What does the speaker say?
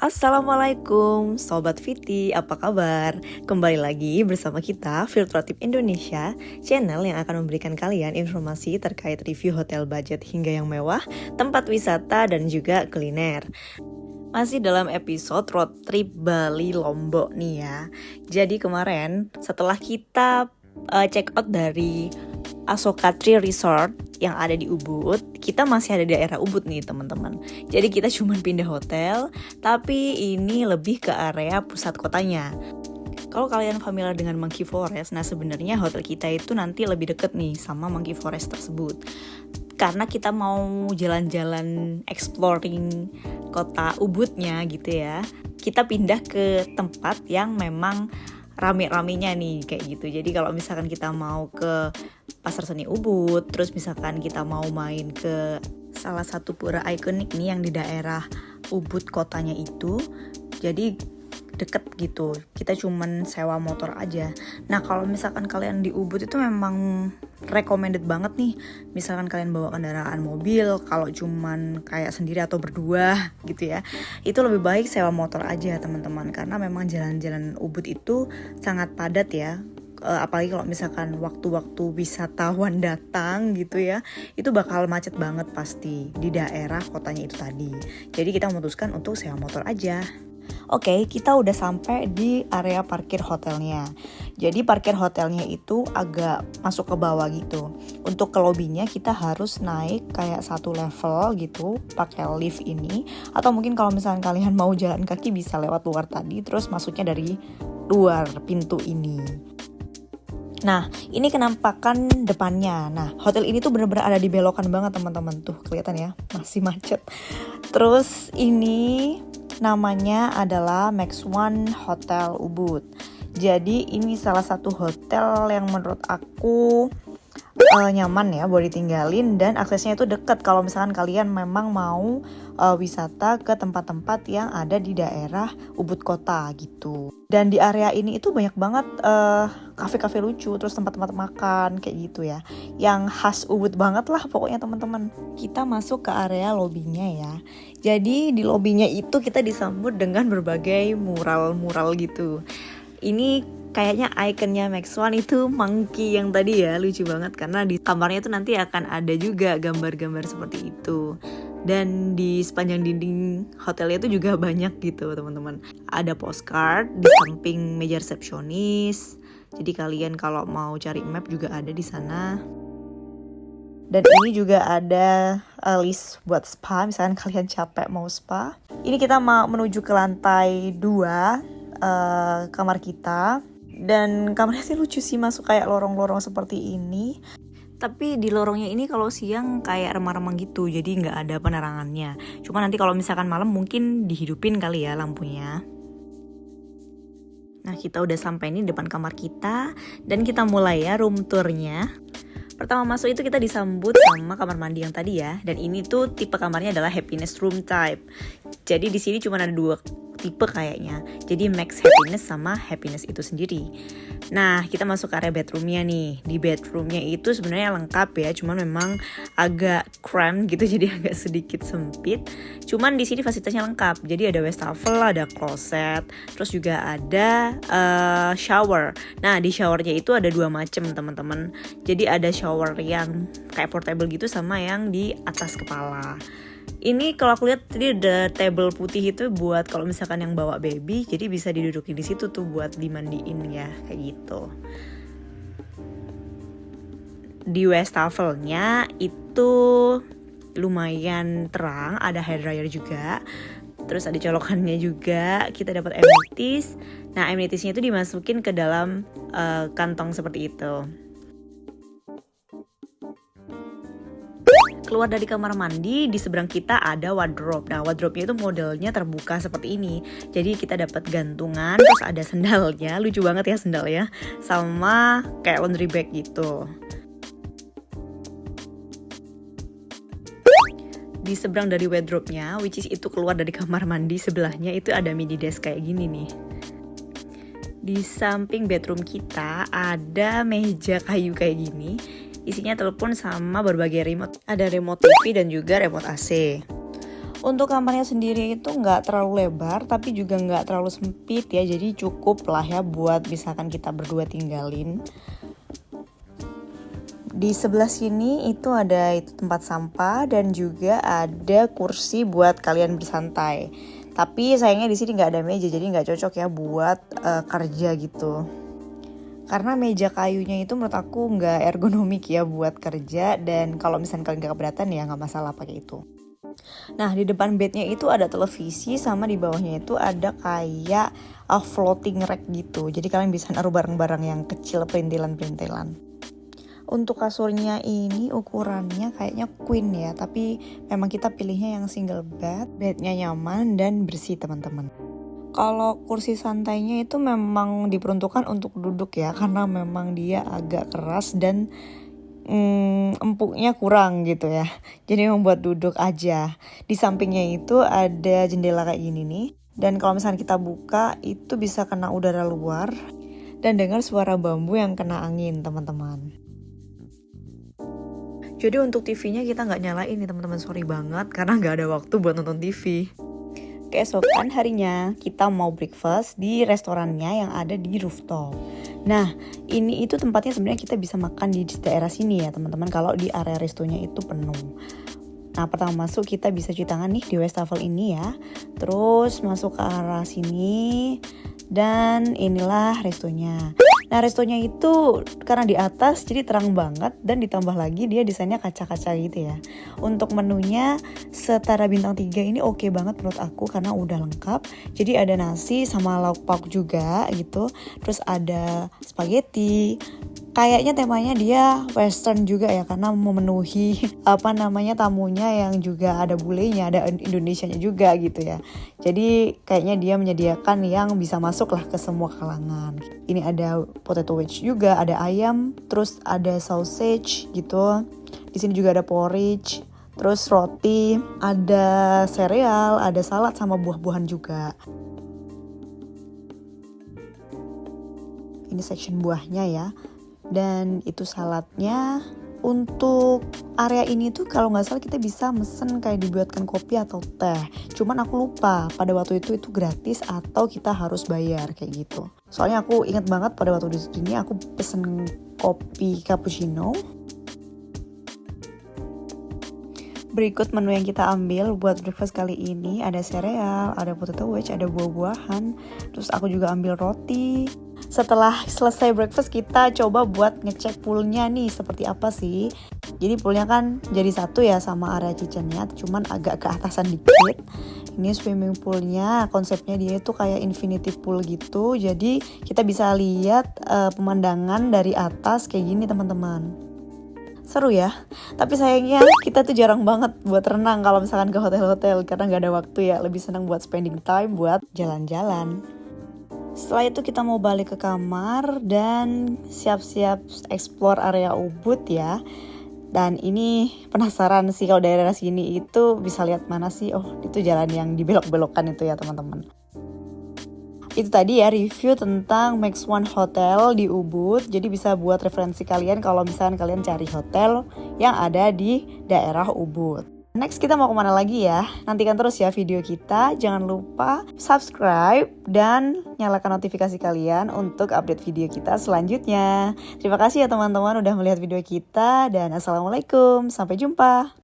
Assalamualaikum Sobat Viti, apa kabar? Kembali lagi bersama kita Filtrotip Indonesia, channel yang akan memberikan kalian informasi terkait review hotel budget hingga yang mewah, tempat wisata dan juga kuliner. Masih dalam episode road trip Bali Lombok nih ya. Jadi kemarin setelah kita check out dari Asoka Tree Resort yang ada di Ubud, kita masih ada di daerah Ubud nih teman-teman. Jadi kita cuma pindah hotel, tapi ini lebih ke area pusat kotanya. Kalau kalian familiar dengan Monkey Forest, nah sebenarnya hotel kita itu nanti lebih deket nih sama Monkey Forest tersebut. Karena kita mau jalan-jalan exploring kota Ubudnya gitu ya, kita pindah ke tempat yang memang rame-ramenya nih kayak gitu. Jadi kalau misalkan kita mau ke Pasar Seni Ubud, terus misalkan kita mau main ke salah satu pura ikonik nih yang di daerah Ubud kotanya itu, jadi deket gitu, kita cuman sewa motor aja. Nah kalau misalkan kalian di Ubud itu memang recommended banget nih, misalkan kalian bawa kendaraan mobil, kalau cuman kayak sendiri atau berdua gitu ya, itu lebih baik sewa motor aja teman-teman, karena memang jalan-jalan Ubud itu sangat padat ya. Apalagi kalau misalkan waktu-waktu wisatawan datang gitu ya, itu bakal macet banget pasti di daerah kotanya itu tadi. Jadi kita memutuskan untuk sewa motor aja. Oke, kita udah sampai di area parkir hotelnya. Jadi parkir hotelnya itu agak masuk ke bawah gitu. Untuk ke lobbynya kita harus naik kayak satu level gitu, pakai lift ini. Atau mungkin kalau misalnya kalian mau jalan kaki bisa lewat luar tadi, terus masuknya dari luar pintu ini. Nah, ini kenampakan depannya. Nah, hotel ini tuh benar-benar ada di belokan banget teman-teman. Tuh, kelihatan ya, masih macet. Terus ini namanya adalah Max One Hotel Ubud. Jadi ini salah satu hotel yang menurut aku nyaman ya buat ditinggalin, dan aksesnya itu dekat kalau misalkan kalian memang mau wisata ke tempat-tempat yang ada di daerah Ubud kota gitu. Dan di area ini itu banyak banget kafe-kafe lucu, terus tempat-tempat makan kayak gitu ya, yang khas Ubud banget lah pokoknya teman-teman. Kita masuk ke area lobbynya ya. Jadi di lobbynya itu kita disambut dengan berbagai mural-mural gitu. Ini kayaknya ikonnya Max One itu monkey yang tadi ya, lucu banget karena di kamarnya itu nanti akan ada juga gambar-gambar seperti itu. Dan di sepanjang dinding hotelnya itu juga banyak gitu teman-teman. Ada postcard di samping meja resepsionis. Jadi kalian kalau mau cari map juga ada di sana. Dan ini juga ada list buat spa, misalkan kalian capek mau spa. Ini kita mau menuju ke lantai 2 kamar kita. Dan kamarnya sih lucu sih, masuk kayak lorong-lorong seperti ini. Tapi di lorongnya ini kalau siang kayak remang-remang gitu, jadi nggak ada penerangannya. Cuma nanti kalau misalkan malam mungkin dihidupin kali ya lampunya. Nah kita udah sampai nih depan kamar kita, dan kita mulai ya room tournya. Pertama masuk itu kita disambut sama kamar mandi yang tadi ya, dan ini tuh tipe kamarnya adalah happiness room type. Jadi di sini cuma ada 2 tipe kayaknya. Jadi max happiness sama happiness itu sendiri. Nah, kita masuk ke area bedroomnya nih. Di bedroomnya itu sebenarnya lengkap ya, cuman memang agak cramped gitu, jadi agak sedikit sempit. Cuman di sini fasilitasnya lengkap. Jadi ada wastafel, ada closet, terus juga ada shower. Nah, di showernya itu ada 2 macam teman-teman. Jadi ada shower yang kayak portable gitu sama yang di atas kepala. Ini kalau aku lihat tadi ada table putih itu buat kalau misalkan yang bawa baby, jadi bisa didudukin di situ tuh buat dimandiin ya kayak gitu. Di wastafelnya itu lumayan terang, ada hair dryer juga. Terus ada colokannya juga, kita dapat amenities. Nah, amenitiesnya itu dimasukin ke dalam kantong seperti itu. Keluar dari kamar mandi, di seberang kita ada wardrobe. Nah, wardrobe-nya itu modelnya terbuka seperti ini. Jadi kita dapat gantungan, terus ada sendalnya, lucu banget ya sendalnya, sama kayak laundry bag gitu. Di seberang dari wardrobe-nya, which is itu keluar dari kamar mandi, sebelahnya itu ada mini desk kayak gini nih. Di samping bedroom kita ada meja kayu kayak gini. Isinya telepon sama berbagai remote. Ada remote TV dan juga remote AC. Untuk kamarnya sendiri itu nggak terlalu lebar tapi juga nggak terlalu sempit ya, jadi cukup lah ya buat misalkan kita berdua tinggalin. Di sebelah sini itu ada tempat sampah dan juga ada kursi buat kalian bersantai. Tapi sayangnya di sini nggak ada meja, jadi nggak cocok ya buat kerja gitu. Karena meja kayunya itu menurut aku nggak ergonomik ya buat kerja, dan kalau misalnya kalian nggak keberatan ya nggak masalah pakai itu. Nah, di depan bednya itu ada televisi, sama di bawahnya itu ada kayak floating rack gitu. Jadi kalian bisa naruh barang-barang yang kecil, perintilan-perintilan. Untuk kasurnya ini ukurannya kayaknya queen ya, tapi memang kita pilihnya yang single bed. Bednya nyaman dan bersih teman-teman. Kalau kursi santainya itu memang diperuntukkan untuk duduk ya, karena memang dia agak keras dan empuknya kurang gitu ya, jadi membuat duduk aja. Di sampingnya itu ada jendela kayak gini nih, dan kalau misalnya kita buka itu bisa kena udara luar dan dengar suara bambu yang kena angin teman-teman. Jadi untuk TV-nya kita nggak nyalain nih teman-teman, sorry banget karena nggak ada waktu buat nonton TV. Keesokan harinya kita mau breakfast di restorannya yang ada di rooftop. Nah, ini itu tempatnya sebenarnya kita bisa makan di daerah sini ya teman-teman, kalau di area restonya itu penuh. Nah, pertama masuk kita bisa cuci tangan nih di wastafel ini ya. Terus masuk ke arah sini dan inilah restonya. Nah, restonya itu karena di atas jadi terang banget, dan ditambah lagi dia desainnya kaca-kaca gitu ya. Untuk menunya setara bintang 3 ini oke banget menurut aku karena udah lengkap. Jadi ada nasi sama lauk pauk juga gitu. Terus ada spaghetti. Kayaknya temanya dia western juga ya, karena memenuhi tamunya yang juga ada bulenya, ada Indonesianya juga gitu ya. Jadi kayaknya dia menyediakan yang bisa masuk lah ke semua kalangan. Ini ada potato wedge juga, ada ayam, terus ada sausage gitu. Di sini juga ada porridge, terus roti, ada sereal, ada salad sama buah-buahan juga. Ini section buahnya ya. Dan itu saladnya. Untuk area ini tuh kalau nggak salah kita bisa mesen kayak dibuatkan kopi atau teh. Cuman aku lupa pada waktu itu gratis atau kita harus bayar kayak gitu. Soalnya aku ingat banget pada waktu di sini aku pesen kopi cappuccino. Berikut menu yang kita ambil buat breakfast kali ini, ada sereal, ada potato wedge, ada buah-buahan. Terus aku juga ambil roti. Setelah selesai breakfast kita coba buat ngecek poolnya nih seperti apa sih. Jadi poolnya kan jadi satu ya sama area kitchennya, cuman agak ke atasan dikit. Ini swimming poolnya, konsepnya dia itu kayak infinity pool gitu. Jadi kita bisa lihat pemandangan dari atas kayak gini teman-teman. Seru ya, tapi sayangnya kita tuh jarang banget buat renang kalau misalkan ke hotel-hotel karena gak ada waktu ya. Lebih senang buat spending time buat jalan-jalan. Setelah itu kita mau balik ke kamar dan siap-siap explore area Ubud ya. Dan ini penasaran sih kalau daerah sini itu bisa lihat mana sih. Oh, itu jalan yang dibelok-belokkan itu ya teman-teman. Itu tadi ya review tentang Max One Hotel di Ubud. Jadi bisa buat referensi kalian kalau misalnya kalian cari hotel yang ada di daerah Ubud. Next kita mau kemana lagi ya? Nantikan terus ya video kita. Jangan lupa subscribe dan nyalakan notifikasi kalian untuk update video kita selanjutnya. Terima kasih ya teman-teman udah melihat video kita, dan assalamualaikum. Sampai jumpa.